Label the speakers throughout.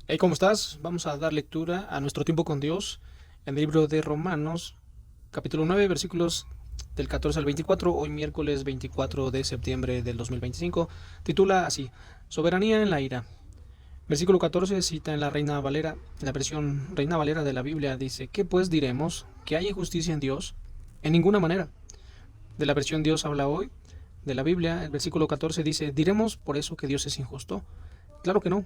Speaker 1: Hey, ¿cómo estás? Vamos a dar lectura a nuestro tiempo con Dios en el libro de Romanos, capítulo 9, versículos del 14 al 24, hoy miércoles 24 de septiembre del 2025. Titula así: Soberanía en la ira. Versículo 14 cita en la Reina Valera, la versión Reina Valera de la Biblia dice: ¿Qué pues diremos? ¿Que hay injusticia en Dios? En ninguna manera. De la versión Dios habla hoy de la Biblia, el versículo 14 dice: ¿Diremos por eso que Dios es injusto? Claro que no.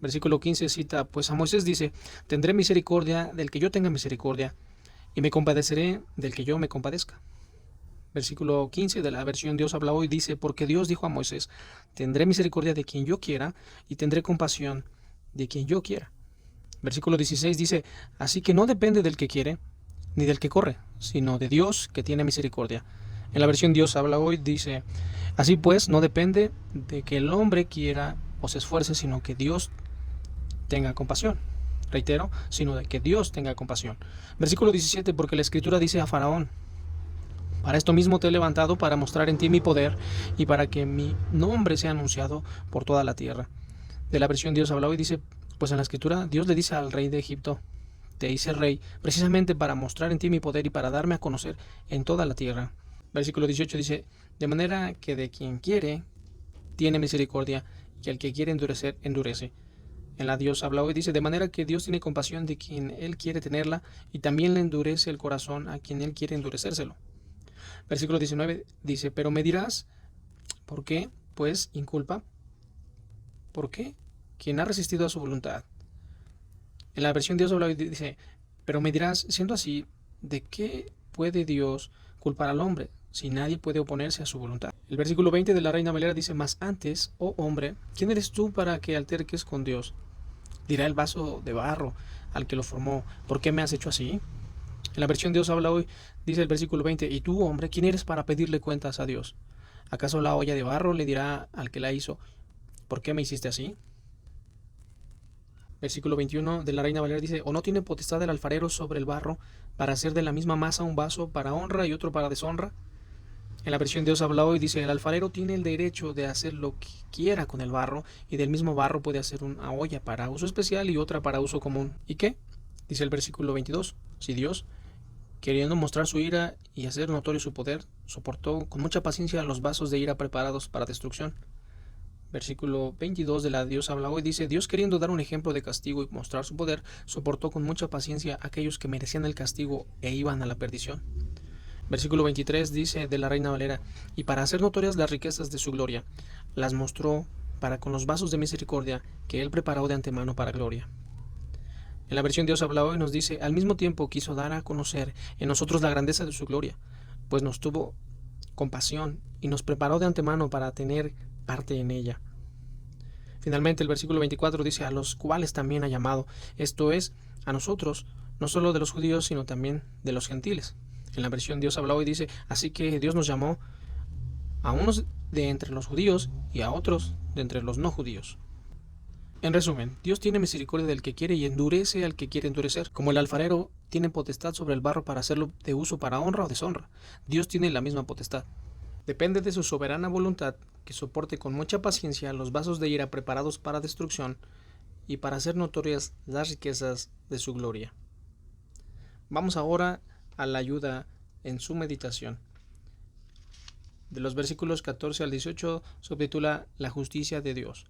Speaker 1: Versículo 15 cita, pues a Moisés dice: tendré misericordia del que yo tenga misericordia, y me compadeceré del que yo me compadezca. Versículo 15 de la versión Dios habla hoy dice: porque Dios dijo a Moisés: tendré misericordia de quien yo quiera, y tendré compasión de quien yo quiera. Versículo 16 dice: así que no depende del que quiere, ni del que corre, sino de Dios que tiene misericordia. En la versión Dios habla hoy dice: así pues, no depende de que el hombre quiera o se esfuerce, sino que Dios tenga compasión. Reitero, sino de que Dios tenga compasión. Versículo 17, porque la Escritura dice a Faraón: para esto mismo te he levantado, para mostrar en ti mi poder y para que mi nombre sea anunciado por toda la tierra. De la versión Dios habla hoy dice: pues en la Escritura Dios le dice al rey de Egipto: te hice rey precisamente para mostrar en ti mi poder y para darme a conocer en toda la tierra. Versículo 18 dice: de manera que de quien quiere tiene misericordia, y al que quiere endurecer, endurece. En la Dios habla hoy dice: de manera que Dios tiene compasión de quien Él quiere tenerla, y también le endurece el corazón a quien Él quiere endurecérselo. Versículo 19 dice: pero me dirás, ¿por qué? Pues inculpa. ¿Por qué? Quien ha resistido a su voluntad. En la versión Dios habla hoy dice: pero me dirás, siendo así, ¿de qué puede Dios culpar al hombre si nadie puede oponerse a su voluntad? El versículo 20 de la Reina Valera dice: mas antes, oh hombre, ¿quién eres tú para que alterques con Dios? Dirá el vaso de barro al que lo formó: ¿por qué me has hecho así? En la versión Dios habla hoy dice el versículo 20: y tú, hombre, ¿quién eres para pedirle cuentas a Dios? ¿Acaso la olla de barro le dirá al que la hizo: ¿por qué me hiciste así? Versículo 21 de la Reina Valera dice: ¿o no tiene potestad el alfarero sobre el barro para hacer de la misma masa un vaso para honra y otro para deshonra? En la versión Dios habla hoy dice: el alfarero tiene el derecho de hacer lo que quiera con el barro, y del mismo barro puede hacer una olla para uso especial y otra para uso común. ¿Y qué? Dice el versículo 22: si Dios, queriendo mostrar su ira y hacer notorio su poder, soportó con mucha paciencia los vasos de ira preparados para destrucción. Versículo 22 de la Dios habla hoy dice: Dios, queriendo dar un ejemplo de castigo y mostrar su poder, soportó con mucha paciencia a aquellos que merecían el castigo e iban a la perdición. Versículo 23 dice de la Reina Valera: y para hacer notorias las riquezas de su gloria, las mostró para con los vasos de misericordia que él preparó de antemano para gloria. En la versión Dios habla hoy nos dice: al mismo tiempo quiso dar a conocer en nosotros la grandeza de su gloria, pues nos tuvo compasión y nos preparó de antemano para tener parte en ella. Finalmente el versículo 24 dice: a los cuales también ha llamado, esto es, a nosotros, no solo de los judíos, sino también de los gentiles. En la versión Dios habla hoy dice: así que Dios nos llamó a unos de entre los judíos y a otros de entre los no judíos. En resumen, Dios tiene misericordia del que quiere y endurece al que quiere endurecer. Como el alfarero tiene potestad sobre el barro para hacerlo de uso para honra o deshonra, Dios tiene la misma potestad. Depende de su soberana voluntad que soporte con mucha paciencia los vasos de ira preparados para destrucción y para hacer notorias las riquezas de su gloria. Vamos ahora a la ayuda en su meditación. De los versículos 14 al 18 subtitula: la justicia de Dios.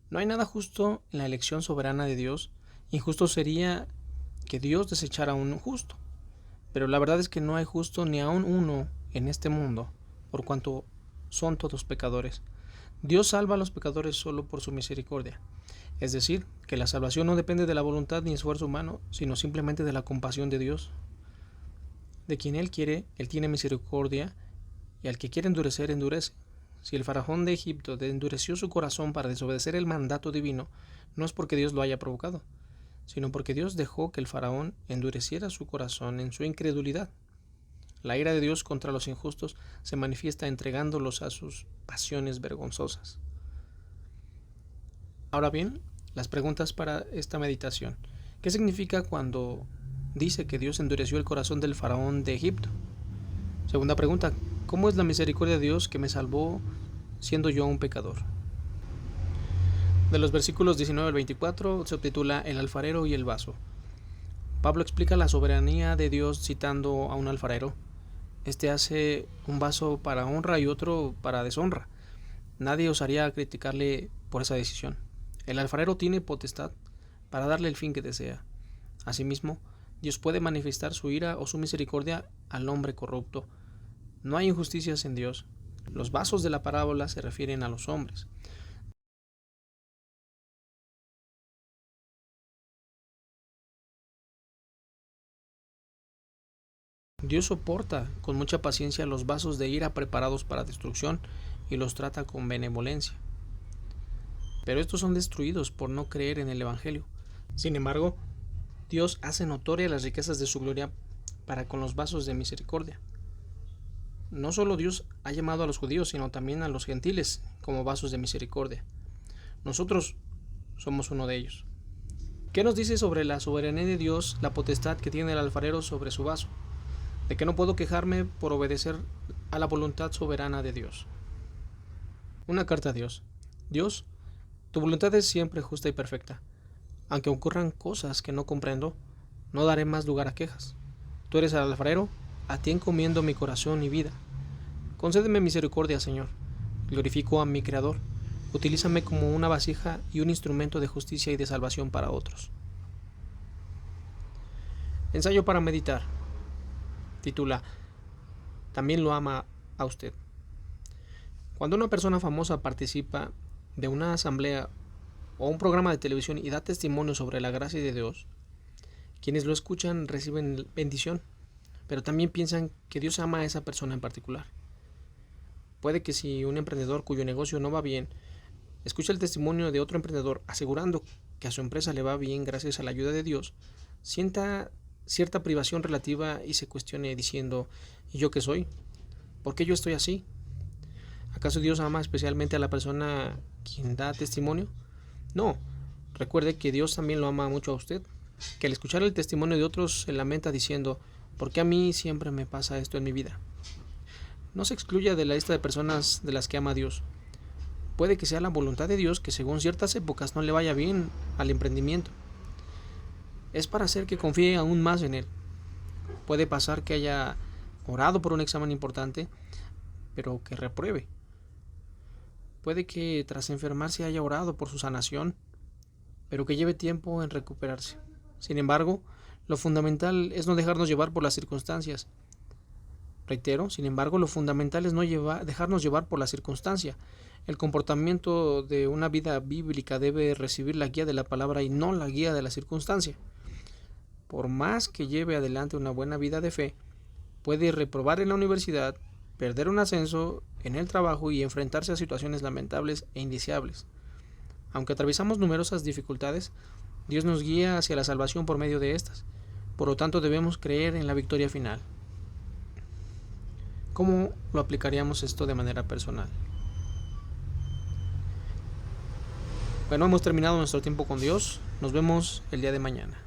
Speaker 1: No hay nada justo en la elección soberana de Dios. Injusto sería que Dios desechara a un justo. Pero la verdad es que no hay justo ni aun uno en este mundo, por cuanto son todos pecadores. Dios salva a los pecadores solo por su misericordia. Es decir, que la salvación no depende de la voluntad ni esfuerzo humano, sino simplemente de la compasión de Dios. De quien Él quiere, Él tiene misericordia, y al que quiere endurecer, endurece. Si el faraón de Egipto endureció su corazón para desobedecer el mandato divino, no es porque Dios lo haya provocado, sino porque Dios dejó que el faraón endureciera su corazón en su incredulidad. La ira de Dios contra los injustos se manifiesta entregándolos a sus pasiones vergonzosas. Ahora bien, las preguntas para esta meditación. ¿Qué significa cuando dice que Dios endureció el corazón del faraón de Egipto? Segunda pregunta: ¿cómo es la misericordia de Dios que me salvó siendo yo un pecador? De los versículos 19 al 24 se subtitula El alfarero y el vaso. Pablo explica la soberanía de Dios citando a un alfarero. Este hace un vaso para honra y otro para deshonra. Nadie osaría criticarle por esa decisión. El alfarero tiene potestad para darle el fin que desea. Asimismo, Dios puede manifestar su ira o su misericordia al hombre corrupto. No hay injusticias en Dios. Los vasos de la parábola se refieren a los hombres. Dios soporta con mucha paciencia los vasos de ira preparados para destrucción y los trata con benevolencia. Pero estos son destruidos por no creer en el Evangelio. Sin embargo, Dios hace notoria las riquezas de su gloria para con los vasos de misericordia. No solo Dios ha llamado a los judíos, sino también a los gentiles como vasos de misericordia. Nosotros somos uno de ellos. ¿Qué nos dice sobre la soberanía de Dios, la potestad que tiene el alfarero sobre su vaso? De que no puedo quejarme por obedecer a la voluntad soberana de Dios. Una carta a Dios. Dios, tu voluntad es siempre justa y perfecta. Aunque ocurran cosas que no comprendo, no daré más lugar a quejas. Tú eres el alfarero, a ti encomiendo mi corazón y vida. Concédeme misericordia, Señor. Glorifico a mi Creador. Utilízame como una vasija y un instrumento de justicia y de salvación para otros. Ensayo para meditar. Titula También lo ama a usted. Cuando una persona famosa participa de una asamblea o un programa de televisión y da testimonio sobre la gracia de Dios, quienes lo escuchan reciben bendición, pero también piensan que Dios ama a esa persona en particular. Puede que si un emprendedor cuyo negocio no va bien, escucha el testimonio de otro emprendedor asegurando que a su empresa le va bien gracias a la ayuda de Dios, sienta cierta privación relativa y se cuestione diciendo: ¿y yo qué soy? ¿Por qué yo estoy así? ¿Acaso Dios ama especialmente a la persona quien da testimonio? No. Recuerde que Dios también lo ama mucho a usted, que al escuchar el testimonio de otros se lamenta diciendo: ¿por qué a mí siempre me pasa esto en mi vida? No se excluya de la lista de personas de las que ama a Dios. Puede que sea la voluntad de Dios que según ciertas épocas no le vaya bien al emprendimiento. Es para hacer que confíe aún más en Él. Puede pasar que haya orado por un examen importante, pero que repruebe. Puede que tras enfermarse haya orado por su sanación, pero que lleve tiempo en recuperarse. Sin embargo, lo fundamental es no dejarnos llevar por las circunstancias. Reitero, sin embargo, lo fundamental es no dejarnos llevar por la circunstancia. El comportamiento de una vida bíblica debe recibir la guía de la palabra y no la guía de la circunstancia. Por más que lleve adelante una buena vida de fe, puede reprobar en la universidad, perder un ascenso en el trabajo y enfrentarse a situaciones lamentables e indeseables. Aunque atravesamos numerosas dificultades, Dios nos guía hacia la salvación por medio de estas. Por lo tanto, debemos creer en la victoria final. ¿Cómo lo aplicaríamos esto de manera personal? Bueno, hemos terminado nuestro tiempo con Dios. Nos vemos el día de mañana.